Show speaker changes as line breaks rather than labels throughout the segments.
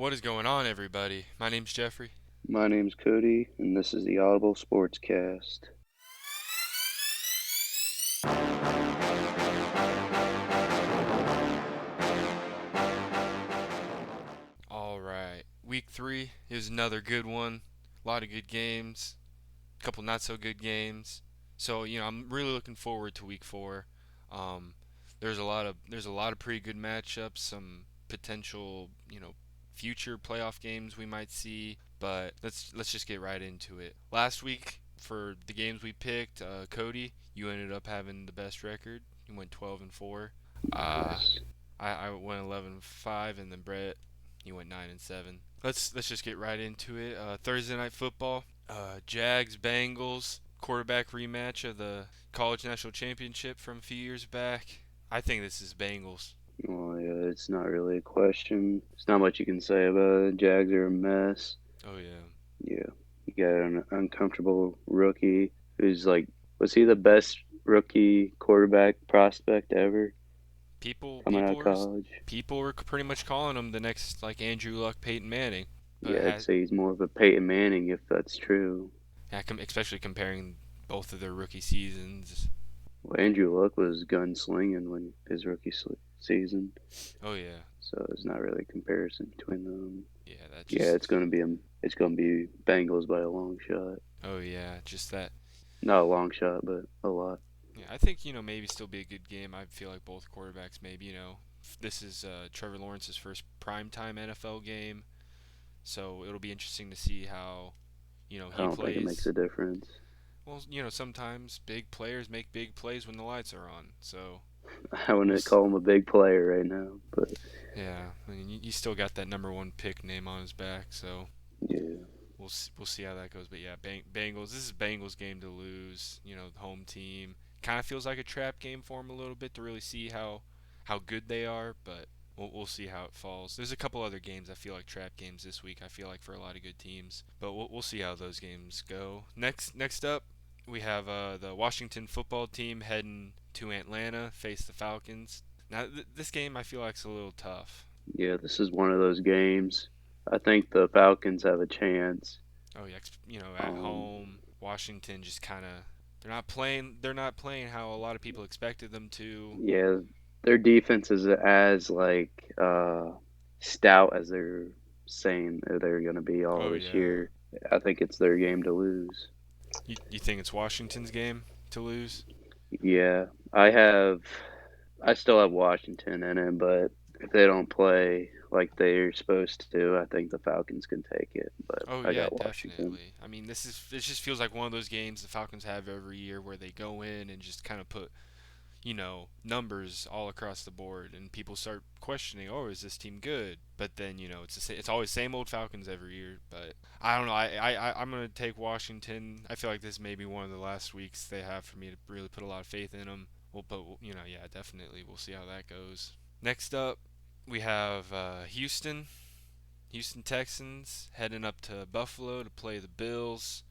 What is going on, everybody? My name's Jeffrey.
My name's Cody, and this is the Audible Sportscast.
All right, week 3 is another good one. A lot of good games, a couple not so good games. So I'm really looking forward to week 4. Um, there's a lot of pretty good matchups, some potential future playoff games we might see. But let's just get right into it. Last week for the games we picked, Cody, you ended up having the best record. You went 12-4. Uh,
Yes.
I went 11-5, and then Brett, you went 9-7. Let's just get right into it. Thursday night football. Jags Bengals quarterback rematch of the college national championship from a few years back. I think this is Bengals.
Well, yeah, it's not really a question. There's not much you can say about it. Jags are a mess.
Oh yeah.
Yeah, you got an uncomfortable rookie who's like, was he the best rookie quarterback prospect ever
People
coming out
people
of
were
college?
people were pretty much calling him the next like Andrew Luck, Peyton Manning, but
Yeah, I'd say he's more of a Peyton Manning if that's true.
especially comparing both of their rookie seasons.
Well, Andrew Luck was gunslinging when his rookie season,
Oh yeah.
so it's not really a comparison between them.
Yeah, that
Yeah,
just
it's gonna be Bengals by a long shot.
oh yeah, just that.
Not a long shot, but a lot.
Yeah, I think maybe still be a good game. I feel like both quarterbacks maybe this is Trevor Lawrence's first primetime NFL game, so it'll be interesting to see how
I
he
don't think it makes
plays.
a difference.
Well, sometimes big players make big plays when the lights are on. So
I
we'll
wouldn't call him a big player right now, but
yeah. I mean, you still got that number one pick name on his back, so
yeah,
we'll see how that goes. But yeah, Bengals. This is Bengals game to lose. Home team kind of feels like a trap game for them a little bit to really see how good they are, but we'll see how it falls. There's a couple other games I feel like trap games this week. I feel like for a lot of good teams, but we'll see how those games go. Next up, we have the Washington football team heading to Atlanta face the Falcons. Now this game I feel like is a little tough.
yeah. This is one of those games. I think the Falcons have a chance.
Oh yeah, at
Um,
home, Washington just kind of they're not playing how a lot of people expected them to.
yeah, their defense is as stout as they're saying they're going to be all
Oh
this
yeah.
year. I think it's their game to lose.
You think it's Washington's game to lose?
Yeah, I still have Washington in it, but if they don't play like they're supposed to, I think the Falcons can take it. But
Oh
I
yeah,
got Washington.
definitely. I mean, this just feels like one of those games the Falcons have every year where they go in and just kind of put numbers all across the board, and people start questioning, oh, is this team good? But then it's always same old Falcons every year. But I don't know. I'm gonna take Washington. I feel like this may be one of the last weeks they have for me to really put a lot of faith in them. Well, but yeah, definitely. We'll see how that goes. Next up, we have Houston Texans heading up to Buffalo to play the Bills.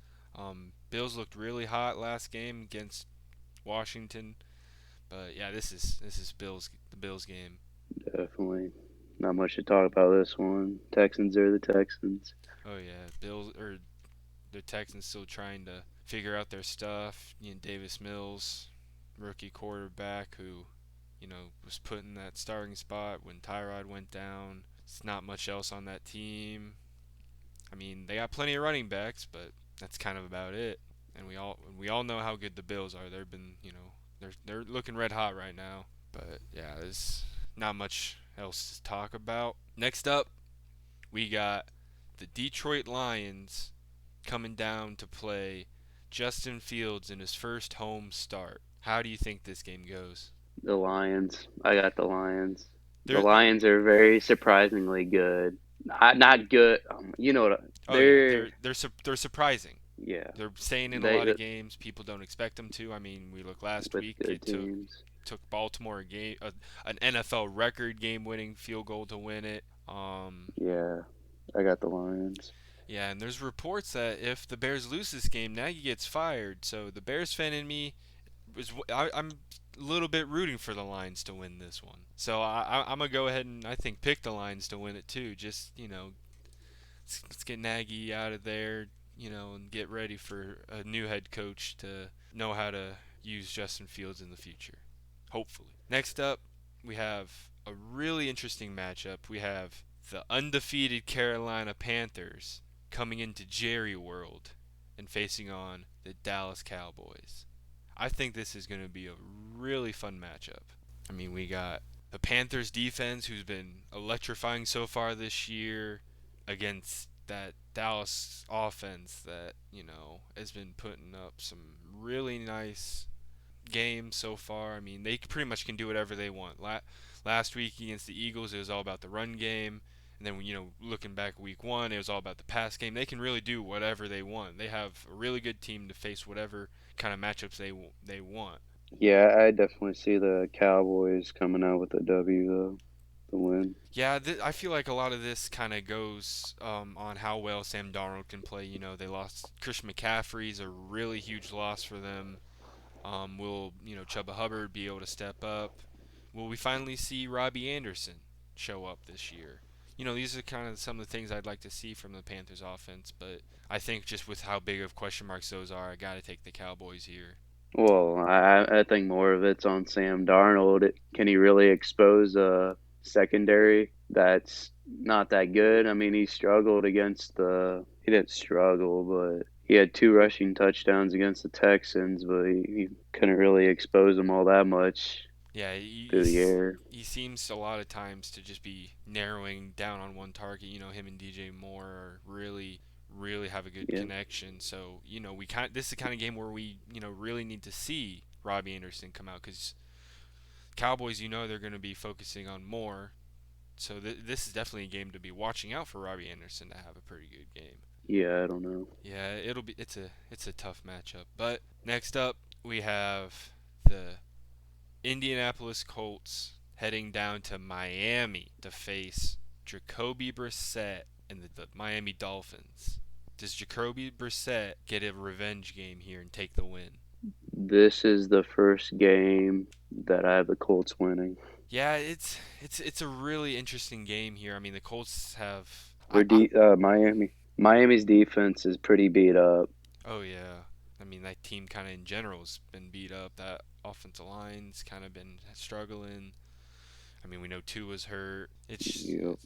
Bills looked really hot last game against Washington, but yeah, this is the Bills game.
Definitely. Not much to talk about this one. Texans are the Texans.
Oh yeah, Bills or the Texans still trying to figure out their stuff. Davis Mills, rookie quarterback who was put in that starting spot when Tyrod went down. It's not much else on that team. I mean, they got plenty of running backs, but that's kind of about it. And we all know how good the Bills are. They've been, they're looking red hot right now. But yeah, there's not much else to talk about. Next up, we got the Detroit Lions coming down to play Justin Fields in his first home start. How do you think this game goes?
The Lions. I got the Lions. The
They're,
Lions are very surprisingly good. Not good. You know what?
oh yeah,
They're
they're surprising.
yeah.
They're staying in a
They
lot of games people don't expect them to. I mean, we look last
with
week.
good
It took
teams.
took Baltimore an NFL record game-winning field goal to win it.
Yeah, I got the Lions.
Yeah, and there's reports that if the Bears lose this game, Nagy gets fired. So the Bears fan in me I'm little bit rooting for the Lions to win this one. So I'm gonna go ahead and I think pick the Lions to win it too. Just let's get Nagy out of there, and get ready for a new head coach to know how to use Justin Fields in the future. Hopefully. Next up, we have a really interesting matchup. We have the undefeated Carolina Panthers coming into Jerry World and facing on the Dallas Cowboys. I think this is going to be a really fun matchup. I mean, we got the Panthers defense, who's been electrifying so far this year, against that Dallas offense that, has been putting up some really nice games so far. I mean, they pretty much can do whatever they want. Last week against the Eagles, it was all about the run game. And then, looking back week one, it was all about the pass game. They can really do whatever they want. They have a really good team to face whatever kind of matchups they want.
Yeah, I definitely see the Cowboys coming out with a W though, the win.
Yeah, I feel like a lot of this kind of goes on how well Sam Darnold can play. They lost Christian McCaffrey's a really huge loss for them. Will Chuba Hubbard be able to step up? Will we finally see Robbie Anderson show up this year? These are kind of some of the things I'd like to see from the Panthers offense, but I think just with how big of question marks those are, I got to take the Cowboys here.
Well, I think more of it's on Sam Darnold. Can he really expose a secondary that's not that good? I mean, he struggled against he didn't struggle, but he had two rushing touchdowns against the Texans, but he couldn't really expose them all that much
Yeah,
through the air.
he seems a lot of times to just be narrowing down on one target. Him and DJ Moore are really have a good
Yeah,
connection. So this is the kind of game where we really need to see Robbie Anderson come out because Cowboys, they're going to be focusing on Moore. So this is definitely a game to be watching out for Robbie Anderson to have a pretty good game.
yeah, I don't know.
Yeah, it's a tough matchup. But next up we have the Indianapolis Colts heading down to Miami to face Jacoby Brissett and the Miami Dolphins. Does Jacoby Brissett get a revenge game here and take the win?
This is the first game that I have the Colts winning.
Yeah, it's a really interesting game here. I mean, the Colts have
Miami's defense is pretty beat up.
oh yeah. I mean, that team kind of in general has been beat up. That offensive line's kind of been struggling. I mean, we know Tua's hurt.
Yep.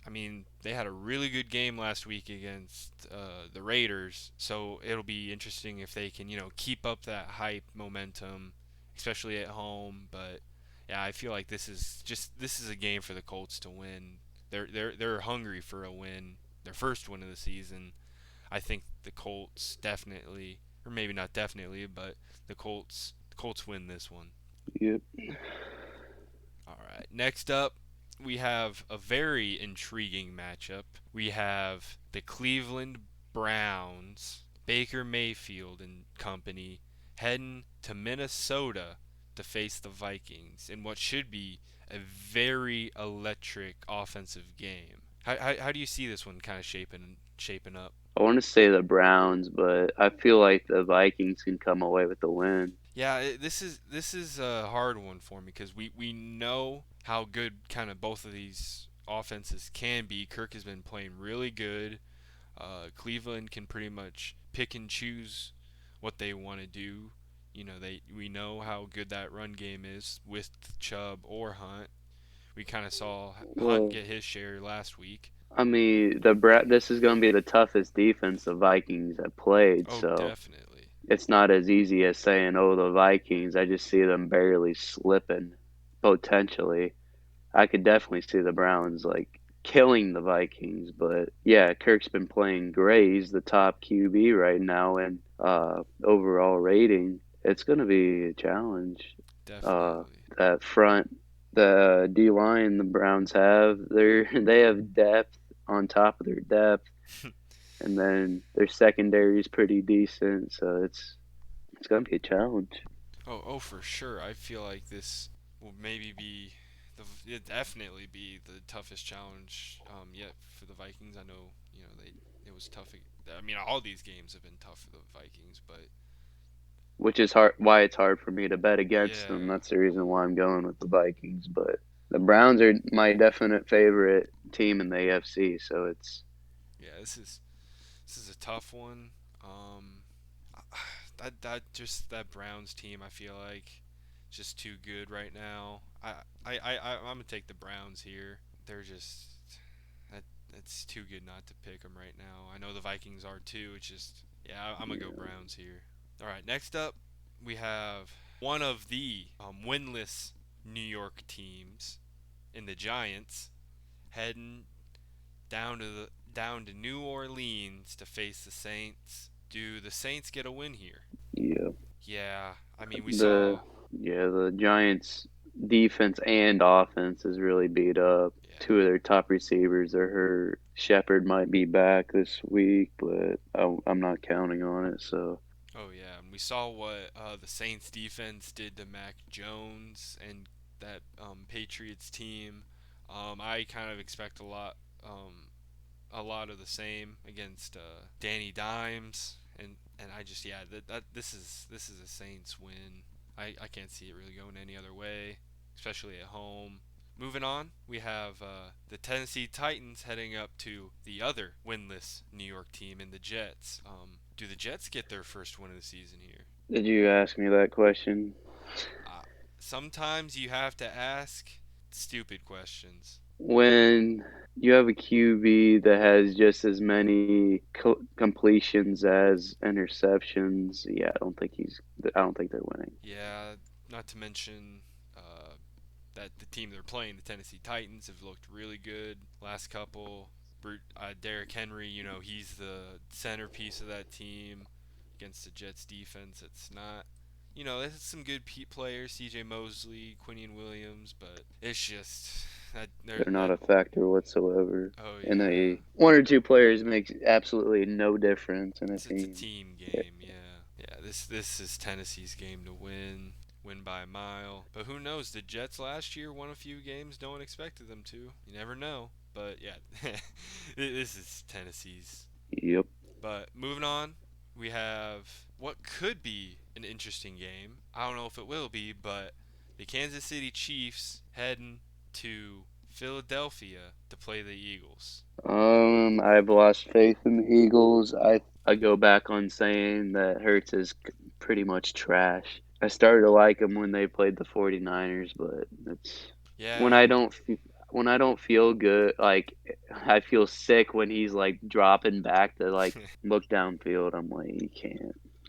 I mean, they had a really good game last week against the Raiders, so it'll be interesting if they can, keep up that hype momentum, especially at home. But yeah, I feel like this is a game for the Colts to win. They're hungry for a win, their first win of the season. I think the Colts definitely, or maybe not definitely, but the Colts win this one.
Yep.
All right. Next up, we have a very intriguing matchup. We have the Cleveland Browns, Baker Mayfield and company, heading to Minnesota to face the Vikings in what should be a very electric offensive game. How do you see this one kind of shaping up?
I want to say the Browns, but I feel like the Vikings can come away with the win.
Yeah, this is a hard one for me because we know how good kind of both of these offenses can be. Kirk has been playing really good. Cleveland can pretty much pick and choose what they want to do. We know how good that run game is with Chubb or Hunt. We kind of saw Hunt
Well,
get his share last week.
I mean, this is going to be the toughest defense the Vikings have played,
Oh,
so
definitely.
it's not as easy as saying, "Oh, the Vikings." I just see them barely slipping, potentially. I could definitely see the Browns like killing the Vikings, but yeah, Kirk's been playing great. He's the top QB right now and overall rating. It's going to be a challenge. Uh,
Definitely.
that front, the D line the Browns have, they have depth on top of their depth, and then their secondary is pretty decent. So it's going to be a challenge.
Oh, for sure. I feel like this will maybe be it definitely be the toughest challenge yet for the Vikings. I know, it was tough. I mean, all these games have been tough for the Vikings, but
which is hard. Why it's hard for me to bet against them.
Yeah,
That's the reason why I'm going with the Vikings. But the Browns are my definite favorite team in the AFC. So it's
yeah. This is a tough one. Um, that Browns team, I feel like, just too good right now. I'm gonna take the Browns here. They're just that it's too good not to pick them right now. I know the Vikings are too. It's just yeah, I'm gonna go
yeah,
Browns here. All right, next up we have one of the winless New York teams in the Giants heading down to New Orleans to face the Saints. Do the Saints get a win here?
yeah.
Yeah, I mean we
The
saw.
the Giants defense and offense is really beat up.
Yeah.
Two of their top receivers are hurt. Shepard might be back this week, but I'm not counting on it. So
Oh yeah, and we saw what the Saints defense did to Mac Jones and that Patriots team. I kind of expect a lot of the same against Danny Dimes, and I just yeah that this is a Saints win. I can't see it really going any other way, especially at home. Moving on, we have the Tennessee Titans heading up to the other winless New York team in the Jets. Do the Jets get their first win of the season here?
did you ask me that question?
Uh, Sometimes you have to ask stupid questions.
When you have a QB that has just as many completions as interceptions, yeah, I don't think they're winning.
Yeah, not to mention uh, that the team they're playing, the Tennessee Titans, have looked really good last couple. Derrick Henry, he's the centerpiece of that team against the Jets defense. It's not, there's some good players, C.J. Mosley, Quinion Williams, but it's just
They're not
that.
a factor whatsoever.
Oh
And
yeah,
one or two players makes absolutely no difference in a
it's a
team.
team
Yeah,
game. Yeah, yeah. This is Tennessee's game to win by a mile. But who knows? The Jets last year won a few games no one expected them to. You never know. But yeah, this is Tennessee's.
yep.
But moving on, we have what could be an interesting game. I don't know if it will be, but the Kansas City Chiefs heading to Philadelphia to play the Eagles.
I've lost faith in the Eagles. I go back on saying that Hurts is pretty much trash. I started to like him when they played the 49ers, but it's when
Yeah,
I don't when I don't feel good, like I feel sick when he's like dropping back to like look downfield. I'm like,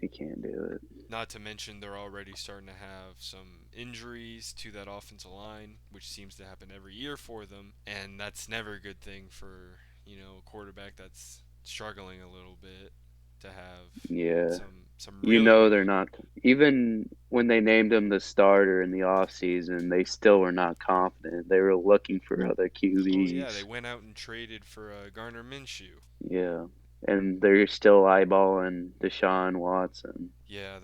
he can't do it.
not to mention they're already starting to have some injuries to that offensive line, which seems to happen every year for them, and that's never a good thing for, a quarterback that's struggling a little bit to have
Yeah,
some
you
really
know
good.
they're not. Even when they named him the starter in the offseason, they still were not confident. They were looking for other
Oh yeah, they
QBs.
went out and traded for Garner Minshew.
Yeah, and they're still eyeballing Deshaun Watson.
Yeah,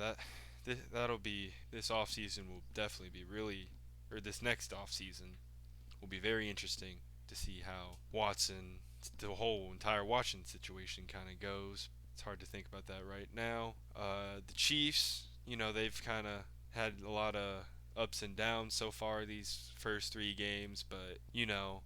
that'll be this offseason will definitely be really, or this next offseason will be very interesting to see how Watson, the whole entire Washington situation kind of goes. It's hard to think about that right now. The Chiefs, they've kind of had a lot of ups and downs so far these first three games, but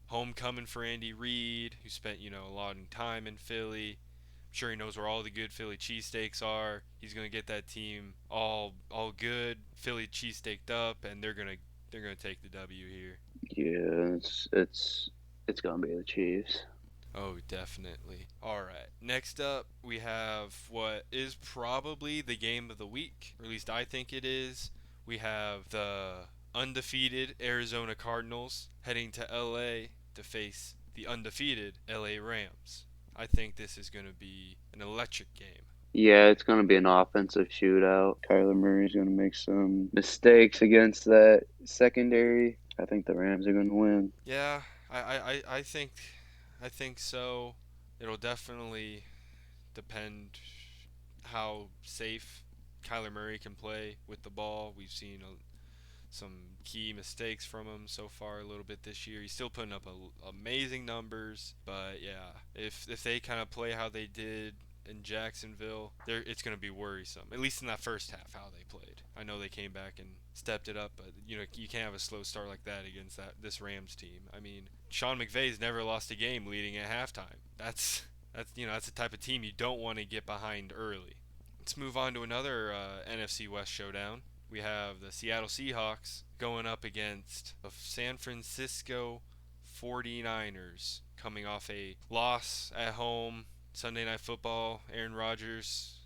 homecoming for Andy Reid, who spent a lot of time in Philly. I'm sure he knows where all the good Philly cheesesteaks are. He's gonna get that team all good, Philly cheesesteaked up, and they're gonna take the W here.
Yeah, it's gonna be the Chiefs.
Oh, definitely. All right. Next up, we have what is probably the game of the week, or at least I think it is. We have the undefeated Arizona Cardinals heading to LA to face the undefeated LA Rams. I think this is going to be an electric game.
Yeah, it's gonna be an offensive shootout. Kyler Murray's gonna make some mistakes against that secondary. I think the Rams are gonna win.
Yeah, I think so. It'll definitely depend how safe Kyler Murray can play with the ball. We've seen some key mistakes from him so far a little bit this year. He's still putting up amazing numbers, but yeah, if they kind of play how they did in Jacksonville, it's going to be worrisome. At least in that first half, how they played. I know they came back and stepped it up, but you can't have a slow start like that against this Rams team. I mean, Sean McVay's never lost a game leading at halftime. That's the type of team you don't want to get behind early. Let's move on to another NFC West showdown. We have the Seattle Seahawks going up against the San Francisco 49ers, coming off a loss at home. Sunday Night Football, Aaron Rodgers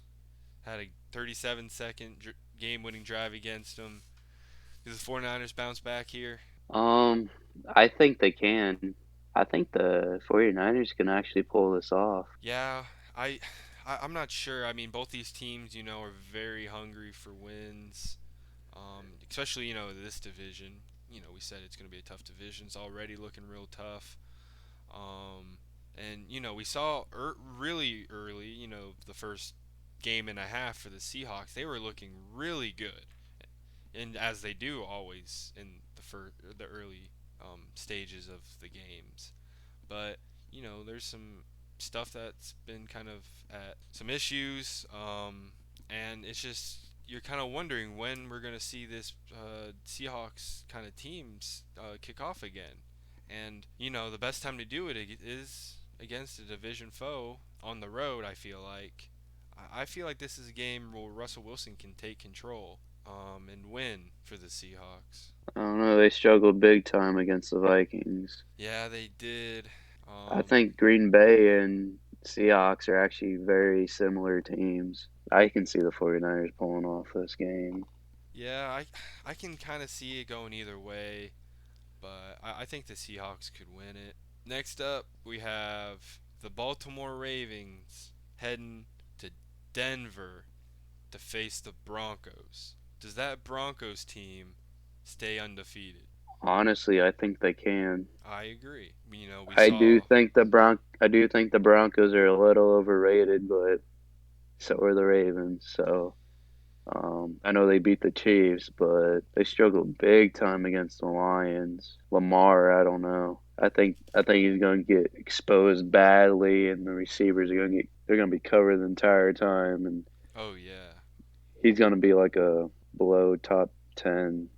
had a 37-second game-winning drive against them. Do the 49ers bounce back here?
Um, I think they can. I think the 49ers can actually pull this off.
Yeah, I, I'm not sure. I mean, both these teams, are very hungry for wins. Especially this division. We said it's going to be a tough division. It's already looking real tough. Um, and we saw really early. The first game and a half for the Seahawks, they were looking really good, and as they do always in the early stages of the games. But there's some stuff that's been kind of at some issues, and it's just you're kind of wondering when we're gonna see this Seahawks kind of teams kick off again. And the best time to do it is against a division foe on the road. I feel like this is a game where Russell Wilson can take control and win for the Seahawks.
I don't know, they struggled big time against the Vikings.
Yeah, they did.
I think Green Bay and Seahawks are actually very similar teams. I can see the 49ers pulling off this game.
Yeah, I can kind of see it going either way, but I think the Seahawks could win it. Next up, we have the Baltimore Ravens heading to Denver to face the Broncos. Does that Broncos team stay undefeated?
Honestly, I think they can.
I agree. We
I do
saw.
think the Broncos are a little overrated, but so are the Ravens. So I know they beat the Chiefs, but they struggled big time against the Lions. Lamar, I don't know. I think he's going to get exposed badly, and the receivers are going to get they're going to be covered the entire time, and
Oh yeah,
he's going to be like a below top 10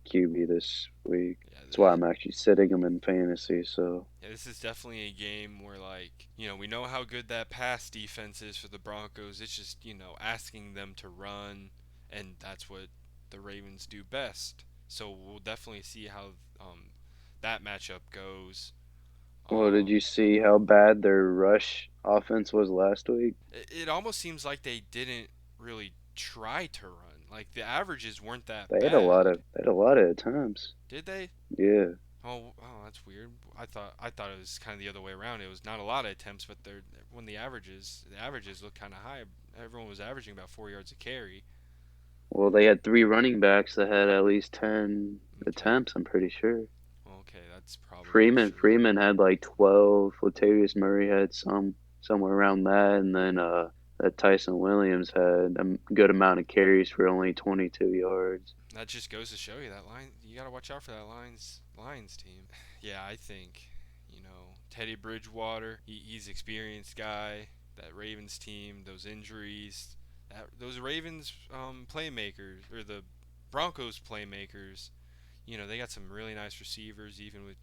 QB this week.
yeah.
That's why I'm actually sitting him in fantasy. So
Yeah, this is definitely a game where, like, we know how good that pass defense is for the Broncos. It's just, asking them to run, and that's what the Ravens do best. So we'll definitely see how that matchup goes.
well, did
Um,
you see how bad their rush offense was last week?
it almost seems like they didn't really try to run. Like, the averages weren't that
They had a lot
bad.
of they had a lot of attempts.
Did they?
Yeah.
Oh, that's weird. I thought it was kind of the other way around. It was not a lot of attempts, but when the averages look kind of high. Everyone was averaging about 4 yards a carry.
Well, they had three running backs that had at least 10
Okay,
attempts, I'm pretty sure.
well, okay, that's probably
Freeman
true.
Freeman had like 12. Latavius Murray had somewhere around that, and then that Tyson Williams had a good amount of carries for only 22 yards.
That just goes to show you that line. You gotta watch out for that Lions team. Yeah, I think Teddy Bridgewater. He's experienced guy. That Ravens team, those injuries, those Ravens playmakers or the Broncos playmakers. They got some really nice receivers, even with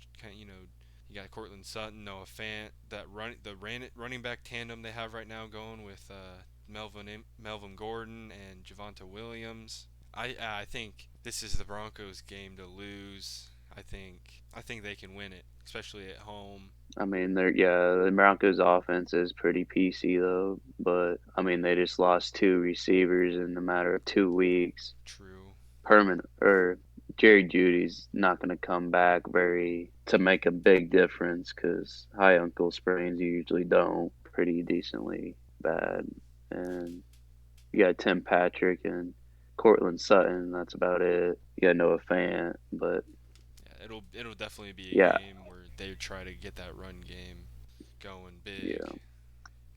you got Cortland Sutton, Noah Fant, running back tandem they have right now going with Melvin Gordon and Javonte Williams. I think this is the Broncos game to lose. I think they can win it, especially at home.
I mean, the Broncos' offense is pretty PC though, but I mean they just lost two receivers in a matter of 2 weeks.
True.
Permanent or Jerry Judy's not going to come back very to make a big difference because high ankle sprains usually don't pretty decently bad, and you got Tim Patrick and Cortland Sutton. That's about it. You got Noah Fant, but
Yeah, it'll definitely be a
yeah,
game where they try to get that run game going big,
yeah,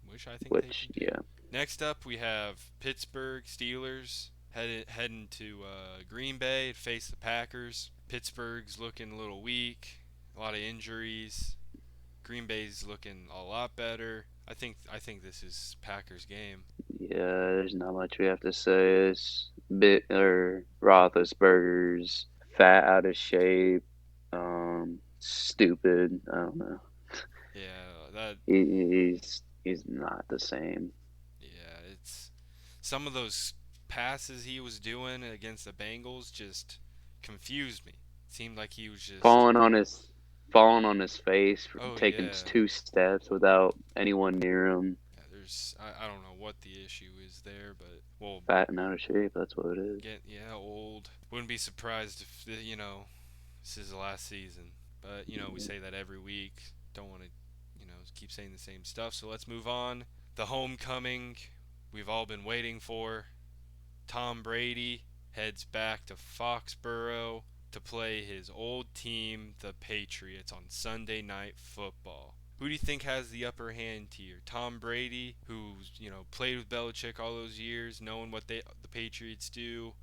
which I think they
which
can do.
yeah,
Next up, we have Pittsburgh Steelers heading to Green Bay to face the Packers. Pittsburgh's looking a little weak, a lot of injuries. Green Bay's looking a lot better. I think this is Packers game.
Yeah, there's not much we have to say. It's bit or Roethlisberger's fat, out of shape, stupid. I don't know.
Yeah, that
He's not the same.
yeah, it's some of those passes he was doing against the Bengals just confused me. Seemed like he was just
Falling on his falling on his face,
oh
taking
yeah.
2 steps without anyone near him,
Yeah, I don't know what the issue is there, but well,
fat and out of shape. That's what it is.
get yeah old. Wouldn't be surprised if this is the last season. But we say that every week. Don't want to keep saying the same stuff. So let's move on. The homecoming we've all been waiting for. Tom Brady heads back to Foxborough to play his old team, the Patriots, on Sunday Night Football. Who do you think has the upper hand here? Tom Brady, who's played with Belichick all those years, knowing what the Patriots do,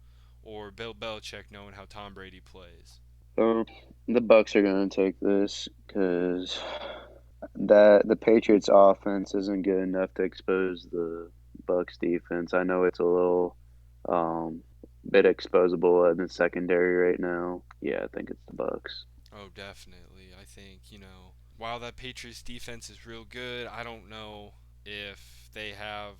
or Bill Belichick knowing how Tom Brady plays?
So the Bucks are gonna take this because that the Patriots offense isn't good enough to expose the Bucks defense. I know it's a little um, bit exposable in the secondary right now. Yeah, I think it's the Bucks.
Oh, definitely. I think, while that Patriots defense is real good, I don't know if they have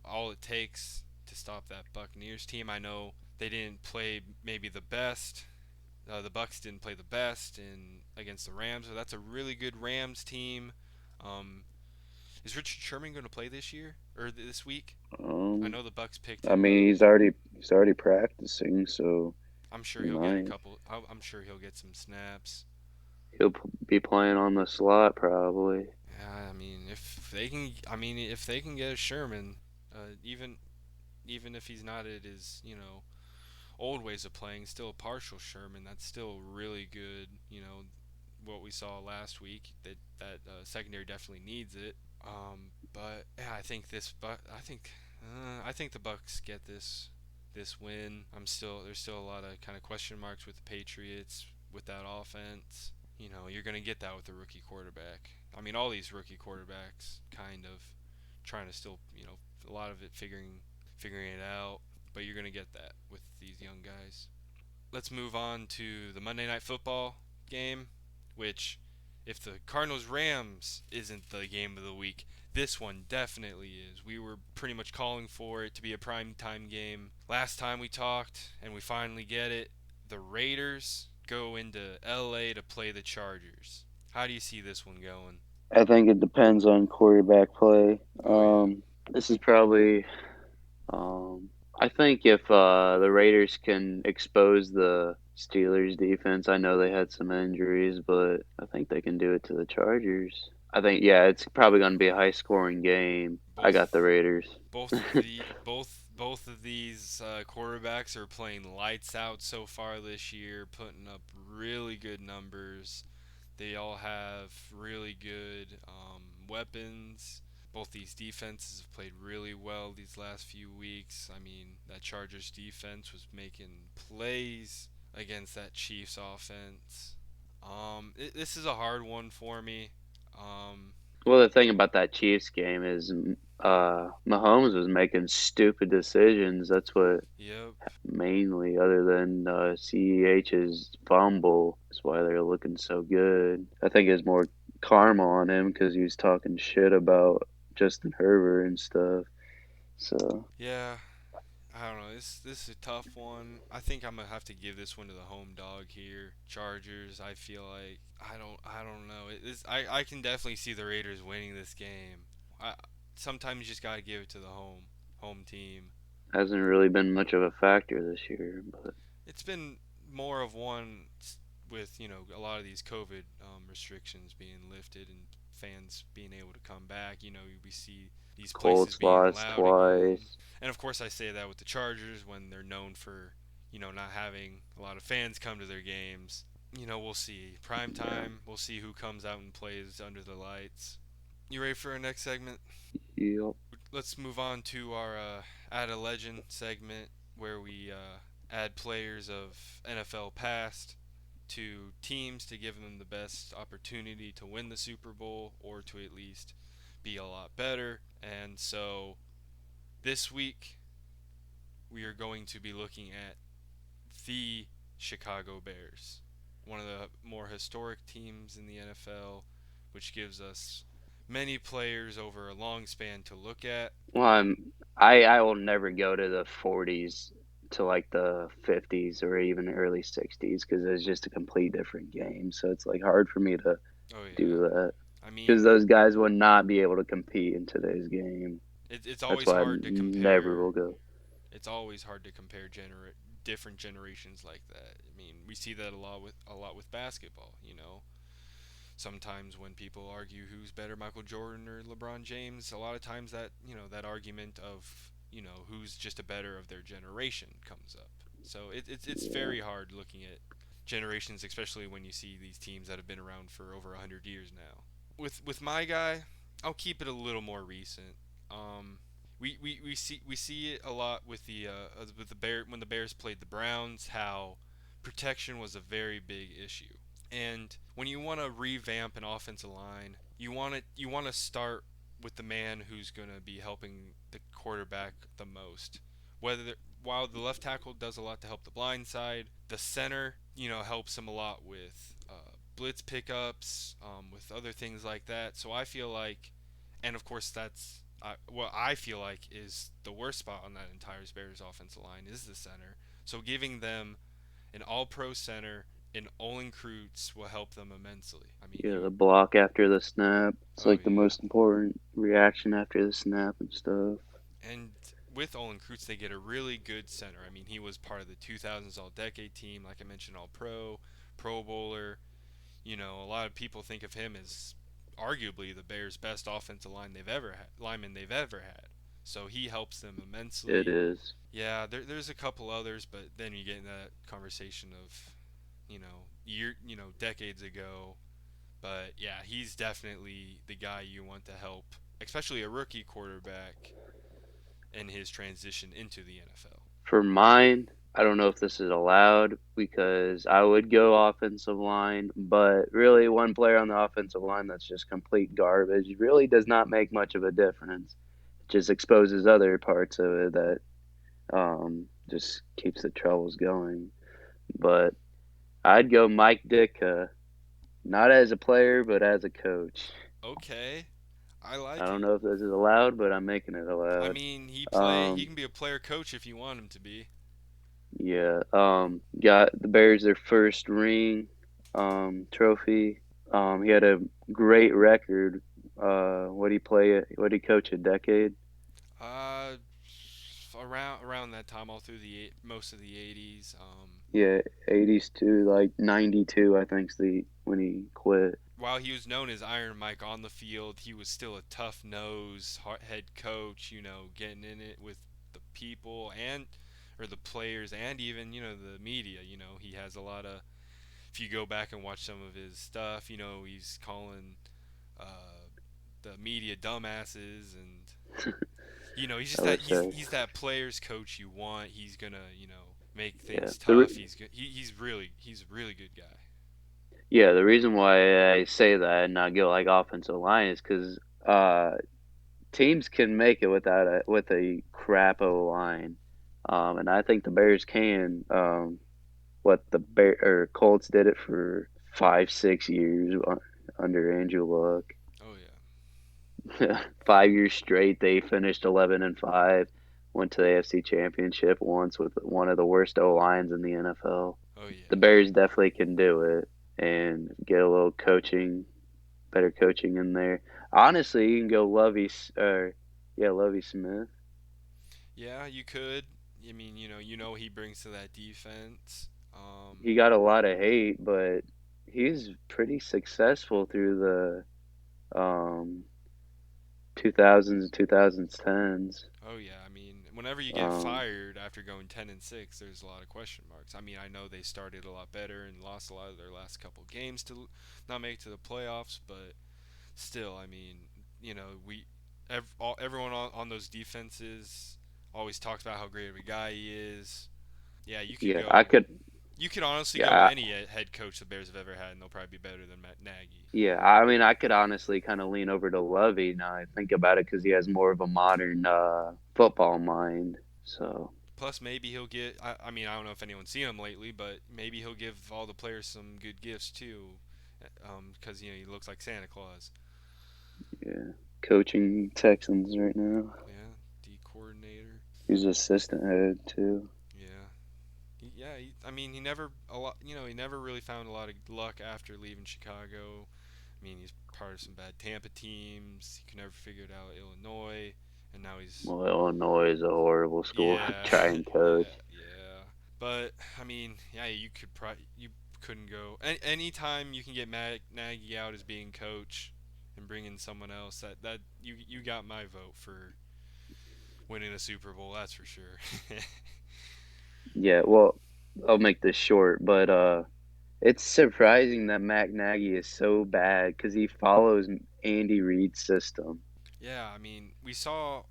all it takes to stop that Buccaneers team. I know they didn't play maybe the best. The Bucks didn't play the best in against the Rams, but that's a really good Rams team. Um, is Richard Sherman going to play this year or this week? I
Um,
know the Bucks picked
I
him
mean,
up.
he's already practicing, so
I'm sure
he
he'll get a
might.
couple. I'm sure he'll get some snaps.
Be playing on the slot probably.
Yeah, I mean, if they can get a Sherman, even if he's not at his old ways of playing, still a partial Sherman, that's still really good. What we saw last week, that secondary definitely needs it. But yeah, I think the Bucks get this win. There's still a lot of kind of question marks with the Patriots with that offense. You're gonna get that with the rookie quarterback. I mean, all these rookie quarterbacks kind of trying to still, a lot of it figuring it out. But you're gonna get that with these young guys. Let's move on to the Monday Night Football game, which, if the Cardinals Rams isn't the game of the week, this one definitely is. We were pretty much calling for it to be a prime time game last time we talked, and we finally get it. The Raiders go into LA to play the Chargers. How do you see this one going?
I think it depends on quarterback play.
Oh yeah.
This is probably I think if the Raiders can expose the Steelers defense, I know they had some injuries, but I think they can do it to the Chargers. I think yeah, it's probably going to be a high scoring game. I got the
Both
Raiders.
both of these quarterbacks are playing lights out so far this year, putting up really good numbers. They all have really good weapons. Both these defenses have played really well these last few weeks. I mean, that Chargers defense was making plays against that Chiefs offense. This is a hard one for me. Um,
Well, the thing about that Chiefs game is Mahomes was making stupid decisions. That's what
yep.
mainly, other than CEH's fumble, is why they're looking so good. I think it's more karma on him because he was talking shit about Justin Herbert and stuff. So
Yeah, I don't know. This is a tough one. I think I'm gonna have to give this one to the home dog here. Chargers. I feel like I don't know. I can definitely see the Raiders winning this game. I Sometimes you just gotta give it to the home team.
hasn't really been much of a factor this year, but
It's been more of one with a lot of these COVID restrictions being lifted and fans being able to come back. We see these places
Colts
being
lost
allowed again,
twice.
and of course I say that with the Chargers when they're known for not having a lot of fans come to their games. We'll see. Prime
Yeah.
time. We'll see who comes out and plays under the lights. You ready for our next segment?
Yep.
Let's move on to our Add a Legend segment where we add players of NFL past. to teams to give them the best opportunity to win the Super Bowl or to at least be a lot better. And so this week we are going to be looking at the Chicago Bears, one of the more historic teams in the NFL, which gives us many players over a long span to look at.
Well, I will never go to the 40s to like the 50s or even early 60s because it's just a complete different game. So it's like hard for me to
Oh
do
yeah,
that
I
because
mean
those guys would not be able to compete in today's game.
it's
That's
always
why I
hard to
never
compare.
will go.
It's always hard to compare different generations like that. I mean, we see that a lot with basketball. Sometimes when people argue who's better, Michael Jordan or LeBron James, a lot of times that argument of who's just a better of their generation comes up. So it's
Yeah.
very hard looking at generations, especially when you see these teams that have been around for over 100 years now. With my guy, I'll keep it a little more recent. Um, we see it a lot with the Bear when the Bears played the Browns, how protection was a very big issue. And when you want to revamp an offensive line, you want to start with the man who's going to be helping the quarterback the most. While the left tackle does a lot to help the blind side, the center helps him a lot with blitz pickups, with other things like that. So I feel like, and of course that's what I feel like is the worst spot on that entire Bears offensive line is the center. So giving them an all-pro center in Olin Kreutz will help them immensely. I mean,
Yeah, the block after the snap. It's
oh
like the
yeah,
most important reaction after the snap and stuff.
and with Olin Kreutz, they get a really good center. I mean, he was part of the 2000s All-Decade team, like I mentioned, All-Pro, Pro Bowler. A lot of people think of him as arguably the Bears' best offensive lineman they've ever had. So he helps them
It
immensely.
is.
Yeah, there's a couple others, but then you get in that conversation of decades ago. But yeah, he's definitely the guy you want to help, especially a rookie quarterback in his transition into the NFL.
For mine, I don't know if this is allowed because I would go offensive line, but really one player on the offensive line that's just complete garbage really does not make much of a difference. It just exposes other parts of it that just keeps the troubles going. But I'd go Mike Ditka, not as a player, but as a coach.
Okay, I
I
like
don't
it.
know if this is allowed, but I'm making it
I
allowed.
mean, he
Um,
can be a player coach if you want him to be.
yeah. Got the Bears their first ring, trophy. He had a great record. What he play? What he coach a decade?
Uh, around that time, all through most of the '80s.
Yeah, 80s to like 92. I think's the when he quit.
While he was known as Iron Mike on the field, he was still a tough nose head coach. Getting in it with the people and or the players and even the media. He has a lot of. If you go back and watch some of his stuff, he's calling uh, the media dumbasses and he's just
I
that
would say.
he's that player's coach you want. He's gonna make
Yeah.
things tough. He's a really good guy.
The reason why I say that and not go like offensive line is because uh, teams can make it with a crap O line, and I think the Bears can. What the Bear or Colts did it for 5 6 years under Andrew Luck.
Oh yeah,
5 years straight, they finished 11-5. Went to the AFC Championship once with one of the worst O lines in the NFL.
oh
The
yeah,
Bears definitely can do it and get a little coaching, better coaching in there. Honestly, you can go Lovey Smith.
yeah. You could. I mean, he brings to that defense.
He got a lot of hate, but he's pretty successful through the 2000s and 2010s.
Oh yeah, I mean, whenever you get
Um,
fired after going 10-6, there's a lot of question marks. I mean, I know they started a lot better and lost a lot of their last couple games to not make it to the playoffs, but still, I mean, everyone on those defenses always talks about how great of a guy he is. Yeah, you could
yeah, I
go.
could.
You could honestly go to
Yeah,
any head coach the Bears have ever had, and they'll probably be better than Matt Nagy.
yeah. I mean, I could honestly kind of lean over to Lovey now I think about it because he has more of a modern football mind. So
Plus, maybe he'll get. I mean, I don't know if anyone's seen him lately, but maybe he'll give all the players some good gifts too, because he looks like Santa Claus.
yeah, coaching Texans right now.
Yeah, D coordinator.
He's assistant head too.
Yeah, yeah. I mean, he never a lot. He never really found a lot of luck after leaving Chicago. I mean, he's part of some bad Tampa teams. He could never figure it out Illinois, and now he's
Well, Illinois is a horrible school to
yeah,
try and coach.
yeah. But I mean, yeah, you couldn't go anytime you can get Nagy out as being coach and bring in someone else. That you got my vote for winning a Super Bowl. That's for sure.
Yeah, well, I'll make this short, but it's surprising that Mac Nagy is so bad because he follows Andy Reid's system.
Yeah, I mean, we saw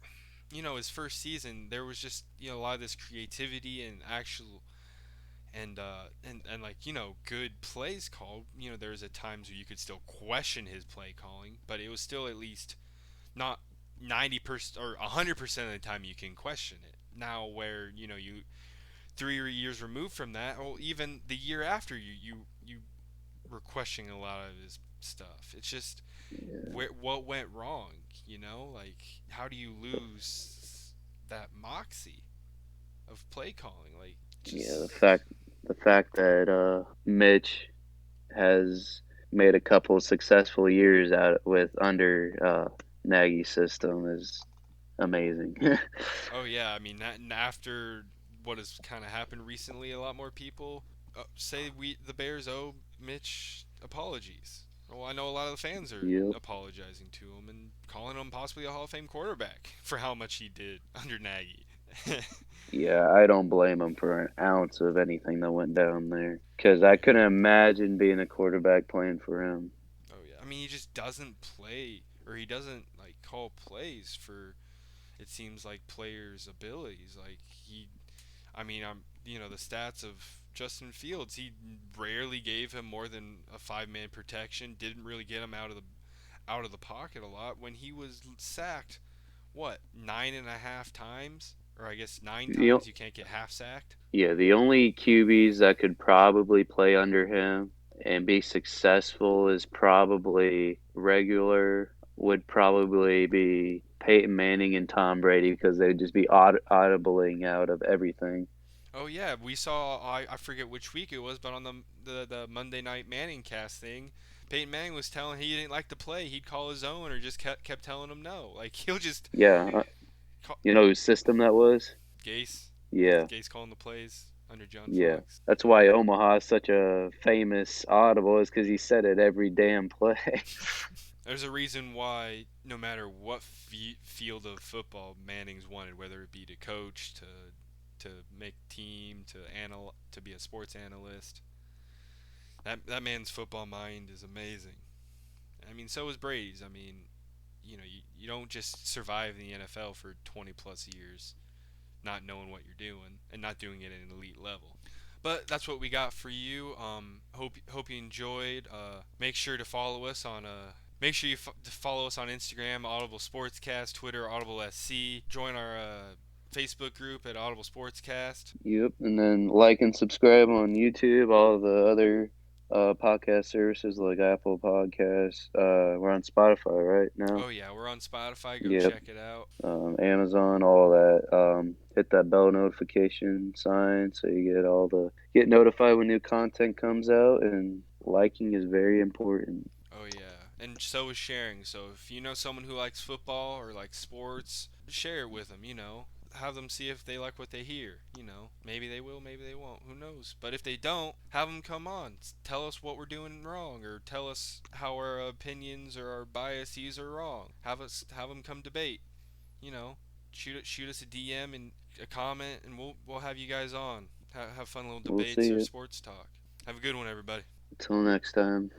his first season. There was just a lot of this creativity and actual and like good plays called. There's at times where you could still question his play calling, but it was still at least not 90% or 100% of the time you can question it. Now where you 3 years removed from that, or even the year after you were questioning a lot of his stuff. It's just what went wrong. Like how do you lose that moxie of play calling? Like
Yeah, the
just
fact that Mitch has made a couple of successful years out with under Nagy's system is amazing.
Oh yeah, I mean that, and after what has kind of happened recently, a lot more people say the Bears owe Mitch apologies. Well, I know a lot of the fans are
Yep.
apologizing to him and calling him possibly a Hall of Fame quarterback for how much he did under Nagy.
Yeah, I don't blame him for an ounce of anything that went down there. Because
Oh
I couldn't
yeah,
imagine being a quarterback playing for him.
oh yeah. I mean, he just doesn't play, or he doesn't like call plays for. It seems like players' abilities. Like I mean, the stats of Justin Fields. He rarely gave him more than a five-man protection. Didn't really get him out of the pocket a lot. When he was sacked, what 9.5 times, or I guess nine
The,
times. You can't get half sacked.
yeah, the only QBs that could probably play under him and be successful is probably regular, would probably be Peyton Manning and Tom Brady because they'd just be audibling out of everything.
Oh yeah, we saw. I forget which week it was, but on the Monday Night Manning cast thing, Peyton Manning was telling he didn't like to play. He'd call his own, or just kept telling him no. Like he'll just
Yeah,
call,
you know whose system that was?
Gase.
Yeah,
Gase calling the plays under John
yeah.
Fox.
That's why Omaha is such a famous audible is because he said it every damn play.
There's a reason why no matter what field of football Manning's wanted, whether it be to coach, to make team, to be a sports analyst. That man's football mind is amazing. I mean, so is Brady's. I mean, you don't just survive in the NFL for 20 plus years not knowing what you're doing and not doing it at an elite level. But that's what we got for you. Hope you enjoyed. Make sure to follow us on Make sure you follow us on Instagram, Audible Sportscast, Twitter, Audible SC. Join our Facebook group at Audible Sportscast.
Yep, and then like and subscribe on YouTube, all the other podcast services like Apple Podcasts. We're on Spotify right now.
Oh yeah, we're on Spotify. Go
Yep,
check it out.
Amazon, all that. Hit that bell notification sign so you get notified when new content comes out. And liking is very important.
Oh yeah, and so is sharing. So if you know someone who likes football or likes sports, share it with them. Have them see if they like what they hear. Maybe they will, maybe they won't. Who knows? But if they don't, have them come on. Tell us what we're doing wrong, or tell us how our opinions or our biases are wrong. Have them come debate. You know, shoot us a DM and a comment, and we'll have you guys on. Have fun little
We'll
debates
see
or
you.
sports talk. Have a good one, everybody.
Until next time.